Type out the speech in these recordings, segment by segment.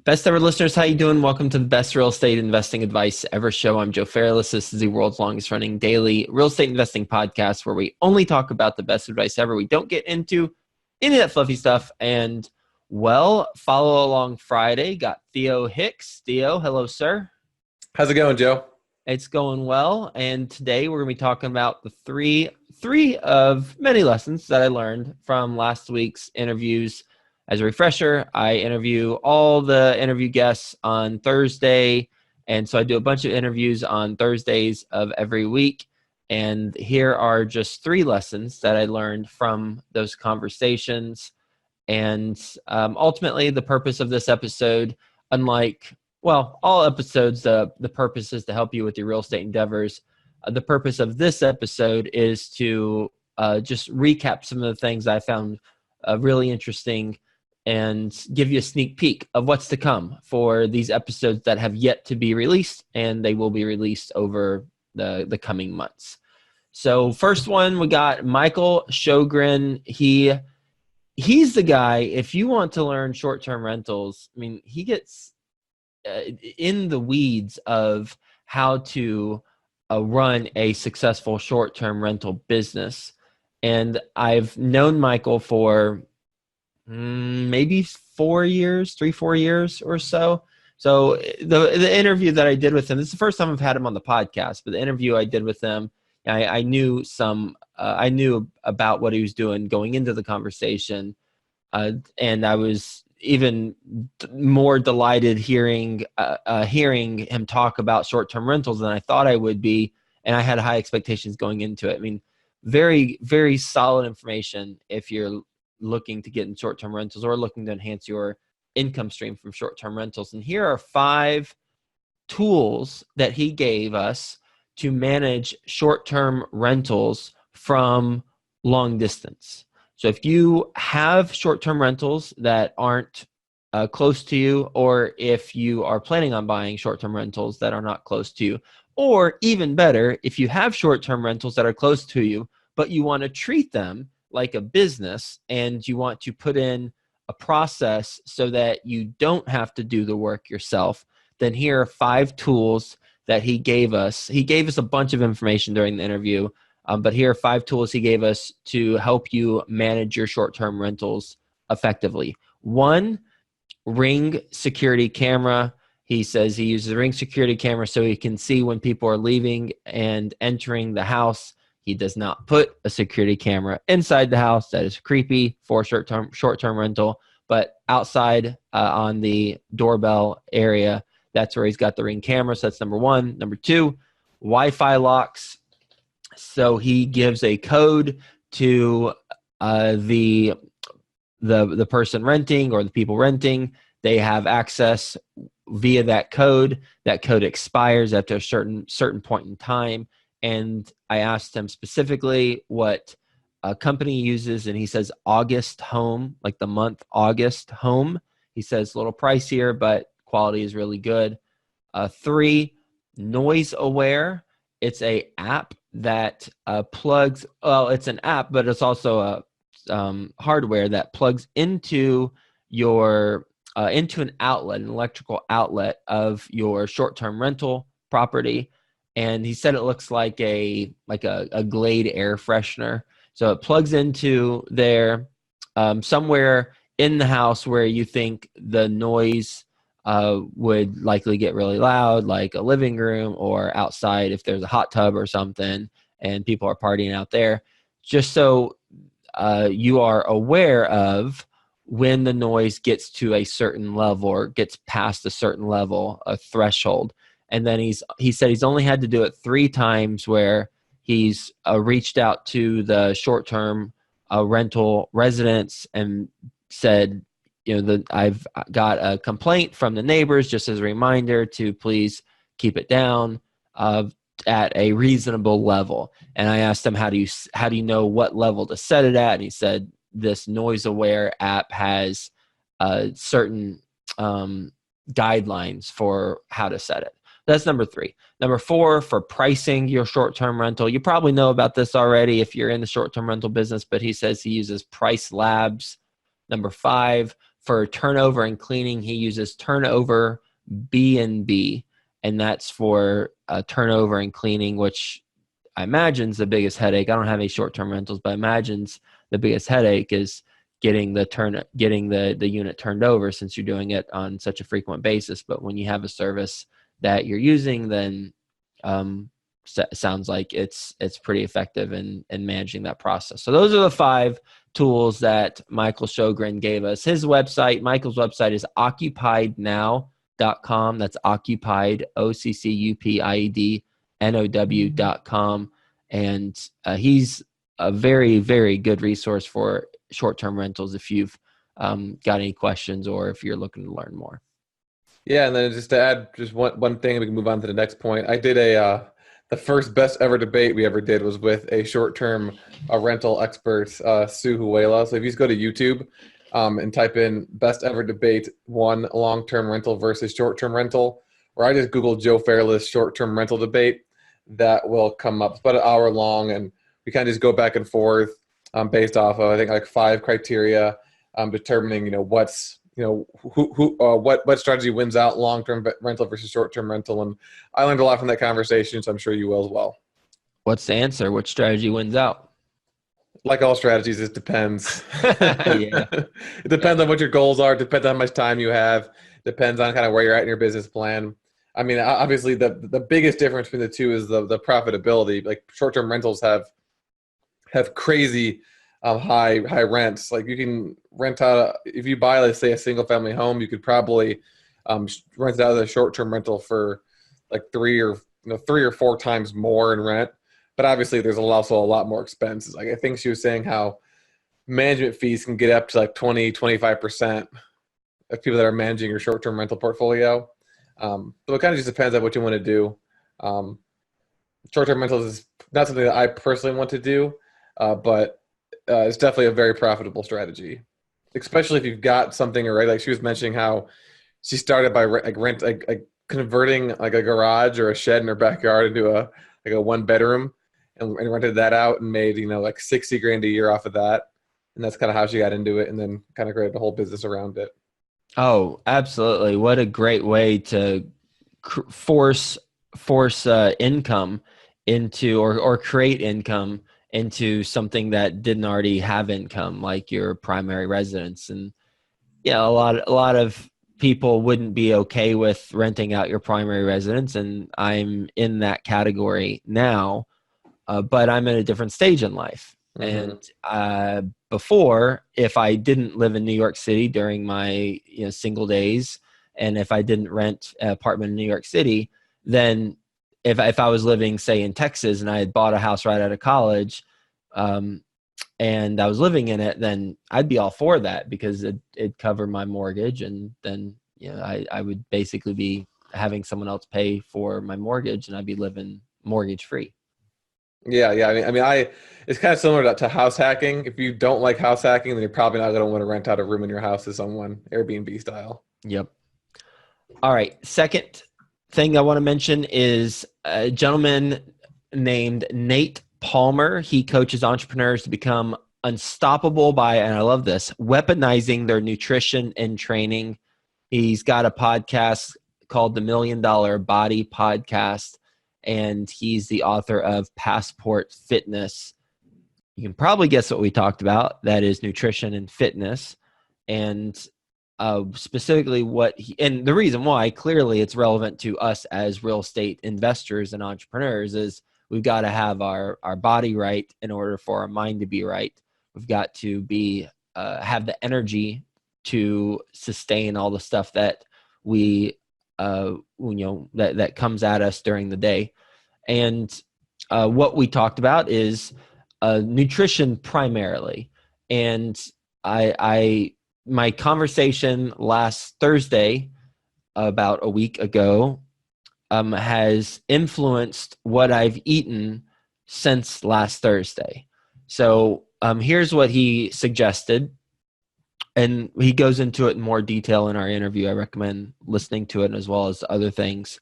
Best ever listeners, how you doing? Welcome to the best real estate investing advice ever show. I'm Joe Fairless. This is the world's longest running daily real estate investing podcast where we only talk about the best advice ever. We don't get into any of that fluffy stuff. And follow along Friday. Got Theo Hicks. Theo, hello, sir. How's it going, Joe? It's going well. And today we're going to be talking about the three of many lessons that I learned from last week's interviews. As a refresher, I interview all the interview guests on Thursday. And so I do a bunch of interviews on Thursdays of every week. And here are just three lessons that I learned from those conversations. And ultimately, the purpose of this episode, unlike, all episodes, the purpose is to help you with your real estate endeavors. The purpose of this episode is to just recap some of the things I found really interesting and give you a sneak peek of what's to come for these episodes that have yet to be released, and they will be released over the coming months. So first one, we got Michael Shogren. He's the guy, if you want to learn short-term rentals, I mean, he gets in the weeds of how to run a successful short-term rental business. And I've known Michael for maybe 4 years, 3-4 years or so. So the interview that I did with him, this is the first time I've had him on the podcast, but the interview I did with him, I knew I knew about what he was doing going into the conversation. And I was even more delighted hearing him talk about short-term rentals than I thought I would be. And I had high expectations going into it. I mean, very, very solid information if you're looking to get in short-term rentals or looking to enhance your income stream from short-term rentals. And here are 5 tools that he gave us to manage short-term rentals from long distance. So if you have short-term rentals that aren't close to you, or if you are planning on buying short-term rentals that are not close to you, or even better, if you have short-term rentals that are close to you, but you want to treat them like a business and you want to put in a process so that you don't have to do the work yourself, then here are 5 tools that he gave us. He gave us a bunch of information during the interview, but here are 5 tools he gave us to help you manage your short-term rentals effectively. 1, Ring security camera. He says he uses a Ring security camera so he can see when people are leaving and entering the house. He does not put a security camera inside the house. That is creepy for short-term rental. But outside on the doorbell area, that's where he's got the Ring camera. So that's number 1. Number 2, Wi-Fi locks. So he gives a code to the person renting or the people renting. They have access via that code. That code expires after a certain point in time. And I asked him specifically what a company uses, and he says August Home, like the month August Home. He says a little pricier, but quality is really good. 3, Noise Aware. It's a app that plugs. Well, it's an app, but it's also a hardware that plugs into your into an outlet, an electrical outlet of your short-term rental property. And he said it looks like a Glade air freshener. So it plugs into there somewhere in the house where you think the noise would likely get really loud, like a living room or outside if there's a hot tub or something and people are partying out there. Just so you are aware of when the noise gets to a certain level or gets past a certain level, a threshold. And then he said he's only had to do it 3 times where he's reached out to the short-term rental residents and said, I've got a complaint from the neighbors, just as a reminder to please keep it down at a reasonable level. And I asked him, how do you know what level to set it at? And he said this Noise Aware app has certain guidelines for how to set it. That's number 3. Number 4, for pricing your short-term rental. You probably know about this already if you're in the short-term rental business, but he says he uses Price Labs. Number 5, for turnover and cleaning, he uses turnover B&B, and that's for turnover and cleaning, which I imagine's the biggest headache. I don't have any short-term rentals, but I imagine's the biggest headache is getting the unit turned over, since you're doing it on such a frequent basis. But when you have a service that you're using, then sounds like it's pretty effective in managing that process. So those are the 5 tools that Michael Sjogren gave us. Michael's website is occupiednow.com. That's occupied, OCCUPIEDNOW.com. And he's a very, very good resource for short-term rentals if you've got any questions or if you're looking to learn more. Yeah, and then just to add just one thing, we can move on to the next point. I did the first best ever debate we ever did was with a short-term rental expert, Sue Huela. So if you just go to YouTube and type in best ever debate 1 long-term rental versus short-term rental, or I just Googled Joe Fairless short-term rental debate, that will come up. It's about an hour long, and we kind of just go back and forth based off of, I think, like 5 criteria, determining, what strategy wins out long-term rental versus short-term rental. And I learned a lot from that conversation, so I'm sure you will as well. What's the answer? Which strategy wins out? Like all strategies, it depends. Yeah. It depends on what your goals are. It depends on how much time you have. Depends on kind of where you're at in your business plan. I mean, obviously, the biggest difference between the two is the profitability. Like short-term rentals have crazy high rents. Like you can rent out if you buy, let's say, a single family home, you could probably rent it out of the short-term rental for like 3 or 4 times more in rent. But obviously there's also a lot more expenses. Like I think she was saying how management fees can get up to like 20-25% of people that are managing your short-term rental portfolio. So it kind of just depends on what you want to do. Short-term rentals is not something that I personally want to do, but it's definitely a very profitable strategy, especially if you've got something already. Like she was mentioning how she started by converting like a garage or a shed in her backyard into a 1-bedroom and rented that out and made, like $60,000 a year off of that. And that's kind of how she got into it, and then kind of created a whole business around it. Oh, absolutely. What a great way to force income into, or create income into something that didn't already have income, like your primary residence. And yeah, a lot of people wouldn't be okay with renting out your primary residence, and I'm in that category now, but I'm at a different stage in life. Mm-hmm. And before, if I didn't live in New York City during my single days, and if I didn't rent an apartment in New York City, then if I was living, say, in Texas, and I had bought a house right out of college, and I was living in it, then I'd be all for that because it'd cover my mortgage, and then I would basically be having someone else pay for my mortgage, and I'd be living mortgage free. Yeah. I mean, it's kind of similar to house hacking. If you don't like house hacking, then you're probably not going to want to rent out a room in your house to someone, Airbnb style. Yep. All right. Second thing I want to mention is a gentleman named Nate Palmer. He coaches entrepreneurs to become unstoppable by, and I love this, weaponizing their nutrition and training. He's got a podcast called the $1 Million Body Podcast, and he's the author of Passport Fitness. You can probably guess what we talked about. That is nutrition and fitness. And specifically and the reason why, clearly it's relevant to us as real estate investors and entrepreneurs, is we've got to have our body right in order for our mind to be right. We've got to have the energy to sustain all the stuff that we that comes at us during the day. And what we talked about is nutrition primarily. And my conversation last Thursday, about a week ago, has influenced what I've eaten since last Thursday. So here's what he suggested. And he goes into it in more detail in our interview. I recommend listening to it as well as other things.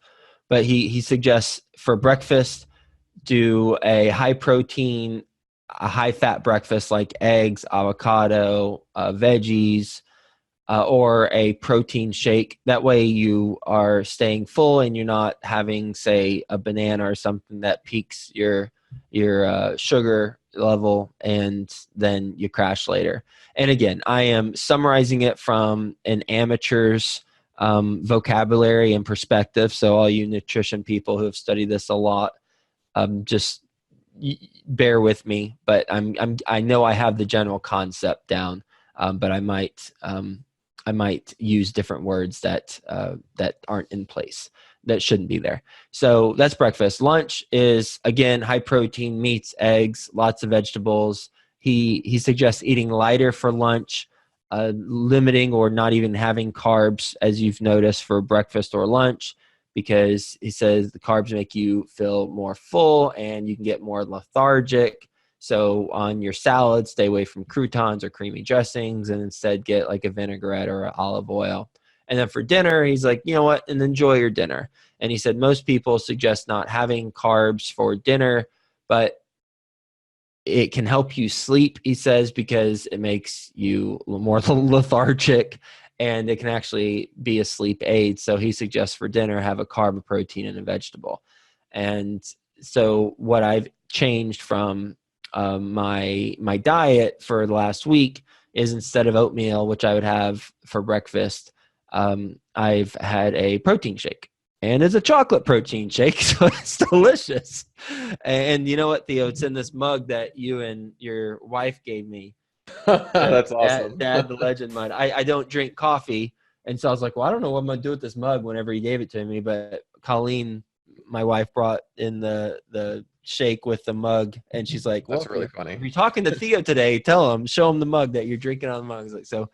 But he suggests for breakfast, do a high protein, a high fat breakfast like eggs, avocado, veggies, or a protein shake. That way you are staying full and you're not having, say, a banana or something that peaks your sugar level and then you crash later. And again, I am summarizing it from an amateur's vocabulary and perspective. So all you nutrition people who have studied this a lot, just bear with me. But I know I have the general concept down, but I might use different words that aren't in place, that shouldn't be there. So that's breakfast. Lunch is, again, high protein, meats, eggs, lots of vegetables. He suggests eating lighter for lunch, limiting or not even having carbs, as you've noticed, for breakfast or lunch, because he says the carbs make you feel more full and you can get more lethargic. So on your salad, stay away from croutons or creamy dressings and instead get like a vinaigrette or an olive oil. And then for dinner, he's like, you know what, and enjoy your dinner. And he said most people suggest not having carbs for dinner, but it can help you sleep, he says, because it makes you more lethargic and it can actually be a sleep aid. So he suggests for dinner, have a carb, a protein, and a vegetable. And so what I've changed from my diet for the last week is, instead of oatmeal, which I would have for breakfast, I've had a protein shake. And it's a chocolate protein shake, so it's delicious. And you know what, Theo? It's in this mug that you and your wife gave me. That's awesome. Dad, the legend mug. I don't drink coffee, and so I was like, well, I don't know what I'm going to do with this mug whenever he gave it to me. But Colleen, my wife, brought in the shake with the mug, and she's like, well, that's really funny. If you're talking to Theo today, show him the mug that you're drinking on the mug. Like, so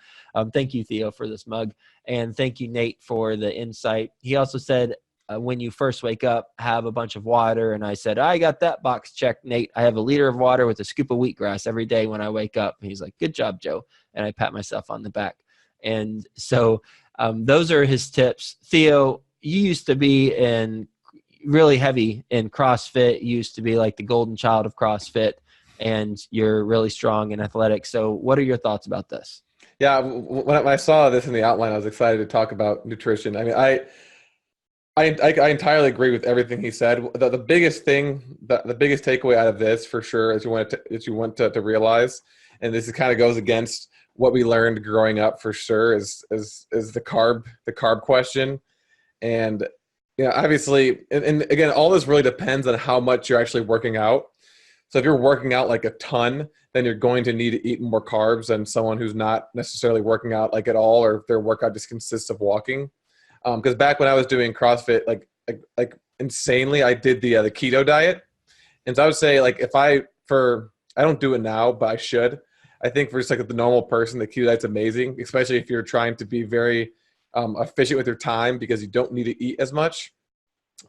thank you, Theo, for this mug. And thank you, Nate, for the insight. He also said, when you first wake up, have a bunch of water. And I said, I got that box checked, Nate. I have a liter of water with a scoop of wheatgrass every day when I wake up. And he's like, good job, Joe. And I pat myself on the back. And so those are his tips. Theo, you used to be really heavy in CrossFit. You used to be like the golden child of CrossFit, and you're really strong and athletic. So what are your thoughts about this? Yeah, when I saw this in the outline, I was excited to talk about nutrition. I mean, I entirely agree with everything he said. The biggest thing, the biggest takeaway out of this, for sure, is you want to realize, and this kind of goes against what we learned growing up, for sure, is the carb question. And obviously, and again, all this really depends on how much you're actually working out. So if you're working out like a ton, then you're going to need to eat more carbs than someone who's not necessarily working out like at all, or if their workout just consists of walking. Because back when I was doing CrossFit, like insanely, I did the keto diet. And so I would say, like, I don't do it now, but I should. I think for just like the normal person, the keto diet's amazing, especially if you're trying to be very efficient with your time, because you don't need to eat as much.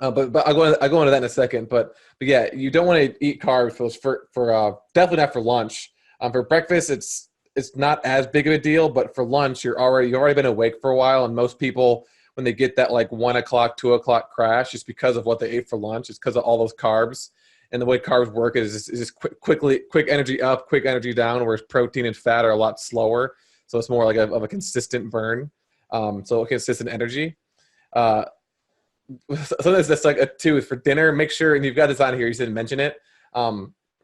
But I'll go into that in a second. But yeah, you don't want to eat carbs for definitely not for lunch. For breakfast, it's not as big of a deal, but for lunch, you've already been awake for a while, and most people, when they get that like 1 o'clock, 2 o'clock crash, it's because of what they ate for lunch. It's because of all those carbs. And the way carbs work is just quick energy up, quick energy down, whereas protein and fat are a lot slower. So it's more like of a consistent burn. So a consistent energy. So that's like a two. For dinner, make sure, and you've got this on here, you didn't mention it.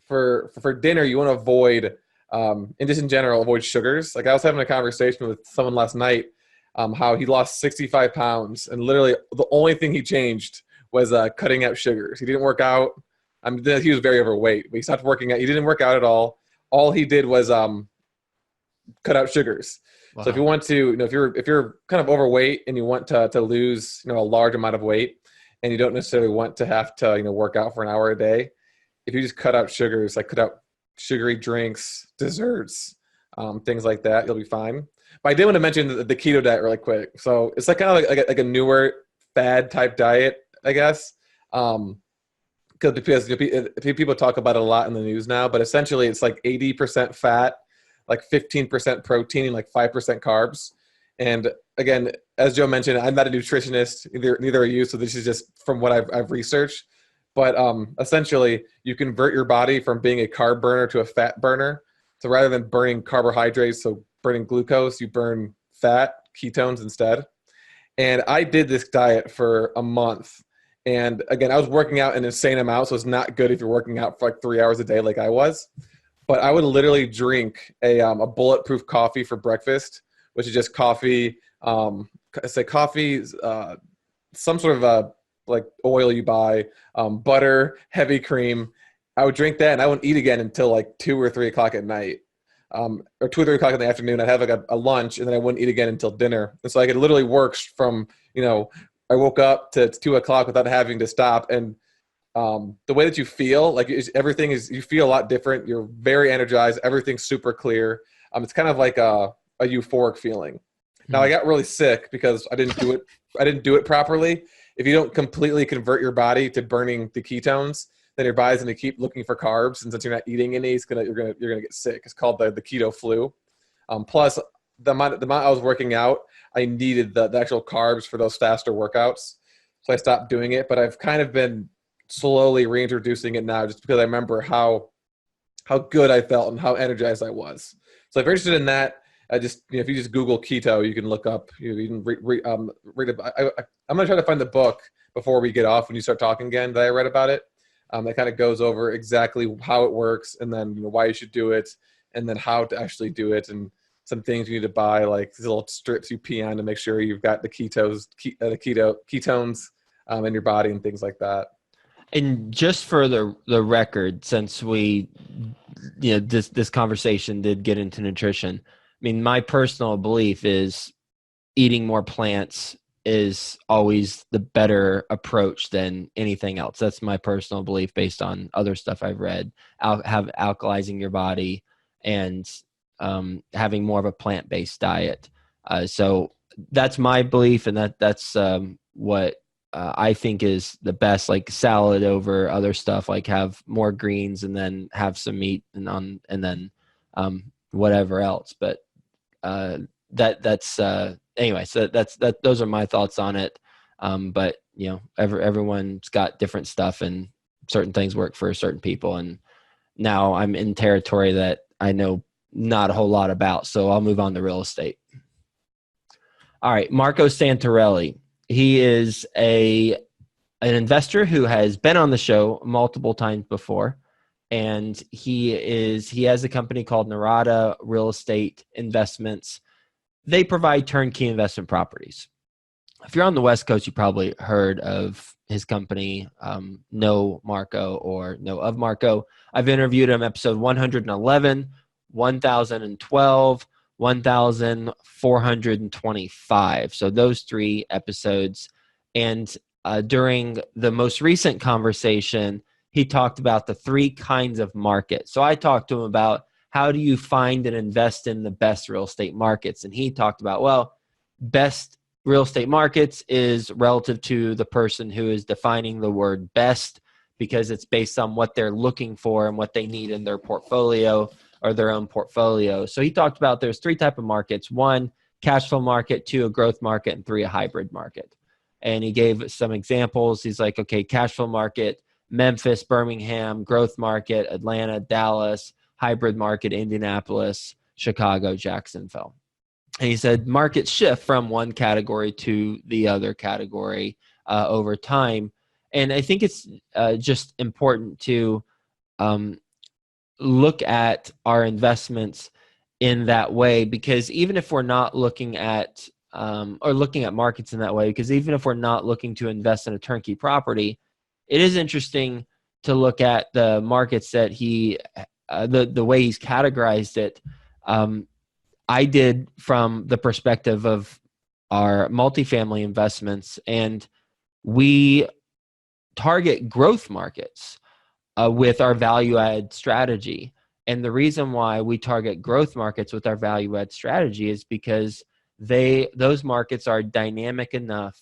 For dinner, you want to avoid, and just in general, avoid sugars. Like I was having a conversation with someone last night, how he lost 65 pounds, and literally the only thing he changed was cutting out sugars. He didn't work out. He was very overweight, but he stopped working out. He didn't work out at all. All he did was cut out sugars. Wow. So if you want to, if you're kind of overweight and you want to lose, a large amount of weight, and you don't necessarily want to have to, work out for an hour a day, if you just cut out sugars, like cut out sugary drinks, desserts, things like that, you'll be fine. But I did want to mention the keto diet really quick. So it's like kind of like a newer fad type diet, I guess. Because people talk about it a lot in the news now, but essentially it's like 80% fat, like 15% protein, and like 5% carbs. And again, as Joe mentioned, I'm not a nutritionist, neither are you. So this is just from what I've researched. But essentially, you convert your body from being a carb burner to a fat burner. So rather than burning carbohydrates, so burning glucose, you burn fat, ketones instead. And I did this diet for a month. And again, I was working out an insane amount, so it's not good if you're working out for like 3 hours a day like I was. But I would literally drink a bulletproof coffee for breakfast, which is just coffee. Say coffee, some sort of like oil you buy, butter, heavy cream. I would drink that, and I wouldn't eat again until like 2 or 3 o'clock at night, or 2 or 3 o'clock in the afternoon. I'd have like a lunch, and then I wouldn't eat again until dinner. And so I could literally work from, I woke up to 2 o'clock without having to stop. And the way that you feel, like everything is, you feel a lot different. You're very energized. Everything's super clear. It's kind of like a euphoric feeling. Now I got really sick because I didn't do it. I didn't do it properly. If you don't completely convert your body to burning the ketones, then your body's going to keep looking for carbs, and since you're not eating any, you're gonna get sick. It's called the keto flu. Plus, the amount I was working out, I needed the actual carbs for those faster workouts, so I stopped doing it. But I've kind of been slowly reintroducing it now, just because I remember how good I felt and how energized I was. So if you're interested in that, if you just Google keto, you can look up. You can read it. I'm gonna try to find the book before we get off when you start talking again that I read about it. That kind of goes over exactly how it works, and then why you should do it, and then how to actually do it, and some things you need to buy, like these little strips you pee on to make sure you've got the ketones in your body and things like that. And just for the record, since we, this conversation did get into nutrition, I mean, my personal belief is eating more plants is always the better approach than anything else. That's my personal belief based on other stuff I've read. Have alkalizing your body and having more of a plant-based diet. So that's my belief, and that's what I think is the best. Like salad over other stuff. Like have more greens and then have some meat and then whatever else. But that's anyway, so those are my thoughts on it. But everyone's got different stuff, and certain things work for certain people. And now I'm in territory that I know not a whole lot about, so I'll move on to real estate. All right, Marco Santarelli. He is an investor who has been on the show multiple times before. And he has a company called Narada Real Estate Investments. They provide turnkey investment properties. If you're on the West Coast, you probably heard of his company, No Marco or No of Marco. I've interviewed him episode 111, 1012, 1425. So those 3 episodes. And during the most recent conversation, he talked about the 3 kinds of markets. So I talked to him about how do you find and invest in the best real estate markets? And he talked about, well, best real estate markets is relative to the person who is defining the word best, because it's based on what they're looking for and what they need in their portfolio or their own portfolio. So he talked about there's 3 types of markets: 1, cash flow market; 2, a growth market; and 3, a hybrid market. And he gave some examples. He's like, okay, cash flow market, Memphis, Birmingham; growth market, Atlanta, Dallas; hybrid market, Indianapolis, Chicago, Jacksonville. And he said markets shift from one category to the other category over time. And I think it's just important to look at our investments in that way, because even if we're not looking at looking at markets in that way, because even if we're not looking to invest in a turnkey property, it is interesting to look at the markets that the way he's categorized it. I did from the perspective of our multifamily investments, and we target growth markets with our value add strategy. And the reason why we target growth markets with our value add strategy is because those markets are dynamic enough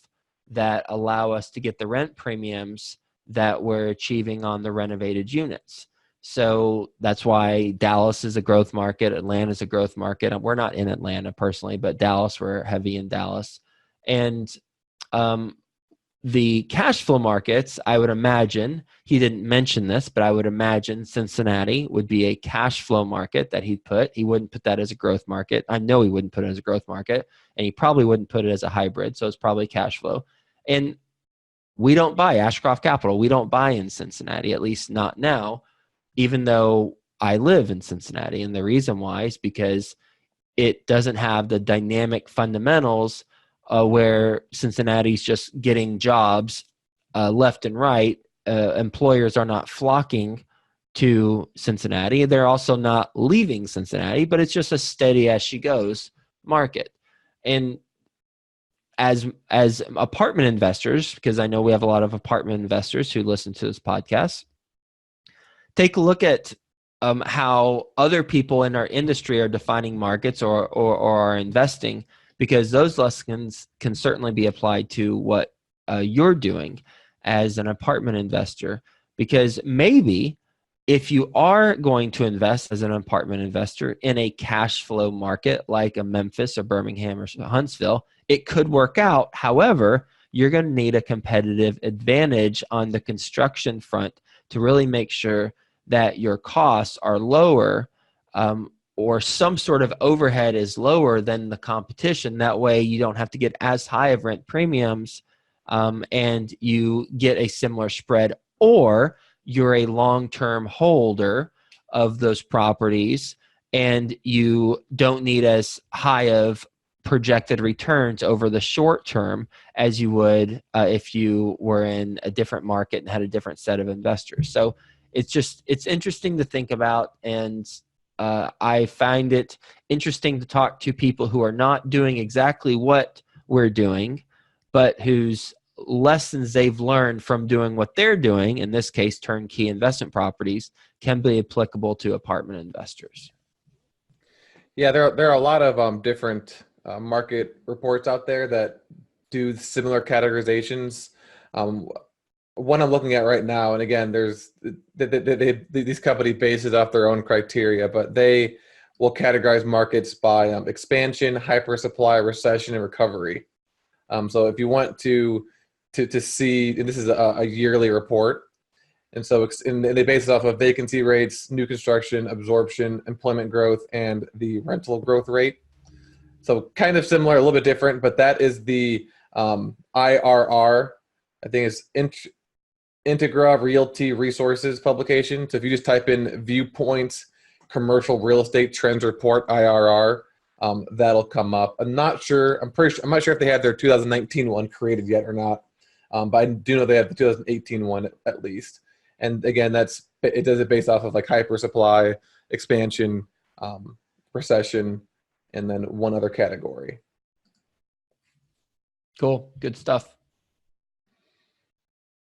that allow us to get the rent premiums that we're achieving on the renovated units. So that's why Dallas is a growth market. Atlanta is a growth market. We're not in Atlanta personally, but Dallas, we're heavy in Dallas. And the cash flow markets, I would imagine, he didn't mention this, but I would imagine Cincinnati would be a cash flow market that he'd put. He wouldn't put that as a growth market. I know he wouldn't put it as a growth market, and he probably wouldn't put it as a hybrid. So it's probably cash flow. And we don't buy Ashcroft Capital. We don't buy in Cincinnati, at least not now, even though I live in Cincinnati. And the reason why is because it doesn't have the dynamic fundamentals where Cincinnati's just getting jobs left and right. Employers are not flocking to Cincinnati. They're also not leaving Cincinnati, but it's just a steady as she goes market. And as apartment investors, because I know we have a lot of apartment investors who listen to this podcast, take a look at how other people in our industry are defining markets or are investing, because those lessons can certainly be applied to what you're doing as an apartment investor. Because maybe if you are going to invest as an apartment investor in a cash flow market like a Memphis or Birmingham or Huntsville, it could work out. However, you're going to need a competitive advantage on the construction front to really make sure that your costs are lower, or some sort of overhead is lower than the competition. That way you don't have to get as high of rent premiums, and you get a similar spread, or you're a long-term holder of those properties and you don't need as high of projected returns over the short term as you would if you were in a different market and had a different set of investors. So it's interesting to think about, and I find it interesting to talk to people who are not doing exactly what we're doing, but whose lessons they've learned from doing what they're doing, in this case turnkey investment properties, can be applicable to apartment investors. Yeah, there are a lot of different market reports out there that do similar categorizations. One I'm looking at right now, and again, there's these companies base it off their own criteria, but they will categorize markets by expansion, hypersupply, recession, and recovery. So if you want to see, and this is a yearly report, and so and they base it off of vacancy rates, new construction, absorption, employment growth, and the rental growth rate. So kind of similar, a little bit different, but that is the IRR. I think it's Integra Realty Resources publication. So if you just type in Viewpoints Commercial Real Estate Trends Report IRR, that'll come up. I'm not sure if they have their 2019 one created yet or not, but I do know they have the 2018 one at least. And again, it does it based off of like hypersupply, expansion, recession, and then one other category. Cool, good stuff.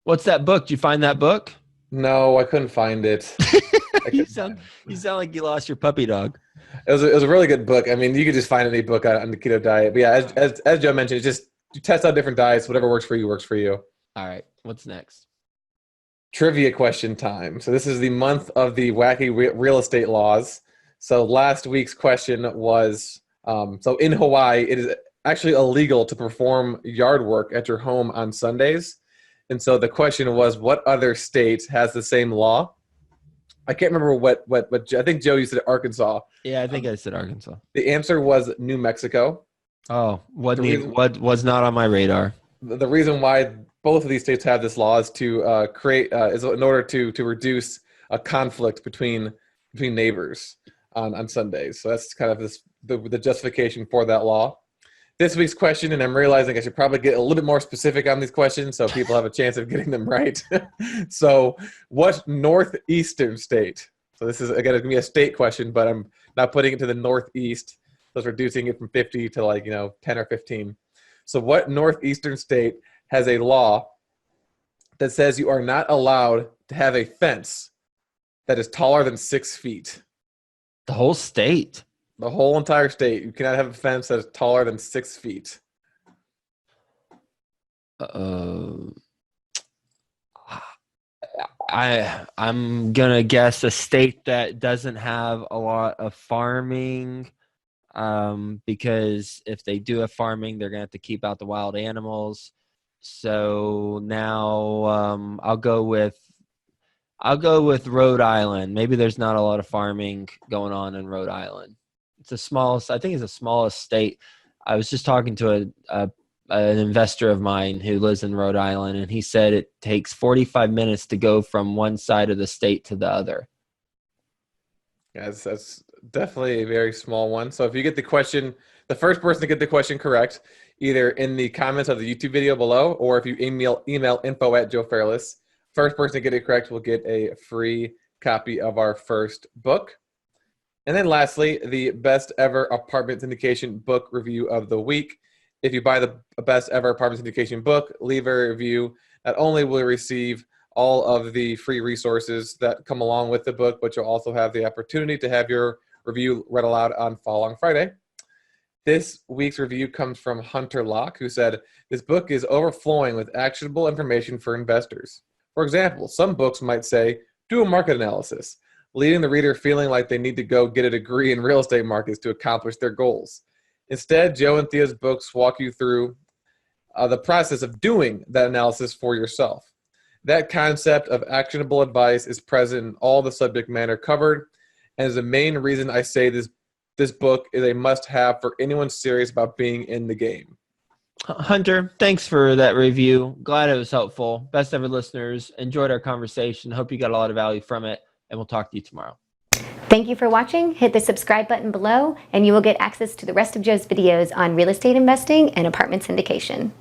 What's that book? Did you find that book? No, I couldn't find it. You sound like you lost your puppy dog. It was a really good book. I mean, you could just find any book on the keto diet. But yeah, as Joe mentioned, it's just you test out different diets. Whatever works for you works for you. All right, what's next? Trivia question time. So this is the month of the wacky real estate laws. So last week's question was, so in Hawaii, it is actually illegal to perform yard work at your home on Sundays. And so the question was, what other state has the same law? I can't remember what I think, Joe, you said Arkansas. Yeah, I think I said Arkansas. The answer was New Mexico. Oh, what was not on my radar. The reason why both of these states have this law is to create is in order to reduce a conflict between neighbors on Sundays. So that's kind of the justification for that law. This week's question, and I'm realizing I should probably get a little bit more specific on these questions so people have a chance of getting them right. So what northeastern state? So this is, again, it's going to be a state question, but I'm not putting it to the northeast. So it's reducing it from 50 to 10 or 15. So what northeastern state has a law that says you are not allowed to have a fence that is taller than 6 feet? The whole state? The whole entire state. You cannot have a fence that is taller than 6 feet. I'm gonna guess a state that doesn't have a lot of farming, because if they do have farming, they're gonna have to keep out the wild animals. So now I'll go with Rhode Island. Maybe there's not a lot of farming going on in Rhode Island. It's the smallest. I think it's the smallest state. I was just talking to an investor of mine who lives in Rhode Island, and he said it takes 45 minutes to go from one side of the state to the other. Yeah, that's definitely a very small one. So if you get the question, the first person to get the question correct, either in the comments of the YouTube video below, or if you email info@joefairless, first person to get it correct will get a free copy of our first book. And then lastly, the best ever apartment syndication book review of the week. If you buy the best ever apartment syndication book, leave a review. Not only will you receive all of the free resources that come along with the book, but you'll also have the opportunity to have your review read aloud on Following Friday. This week's review comes from Hunter Locke, who said, "This book is overflowing with actionable information for investors. For example, some books might say, do a market analysis, leaving the reader feeling like they need to go get a degree in real estate markets to accomplish their goals. Instead, Joe and Theo's books walk you through the process of doing that analysis for yourself. That concept of actionable advice is present in all the subject matter covered, and is the main reason I say this book is a must-have for anyone serious about being in the game." Hunter, thanks for that review. Glad it was helpful. Best ever listeners, enjoyed our conversation. Hope you got a lot of value from it, and we'll talk to you tomorrow. Thank you for watching. Hit the subscribe button below, and you will get access to the rest of Joe's videos on real estate investing and apartment syndication.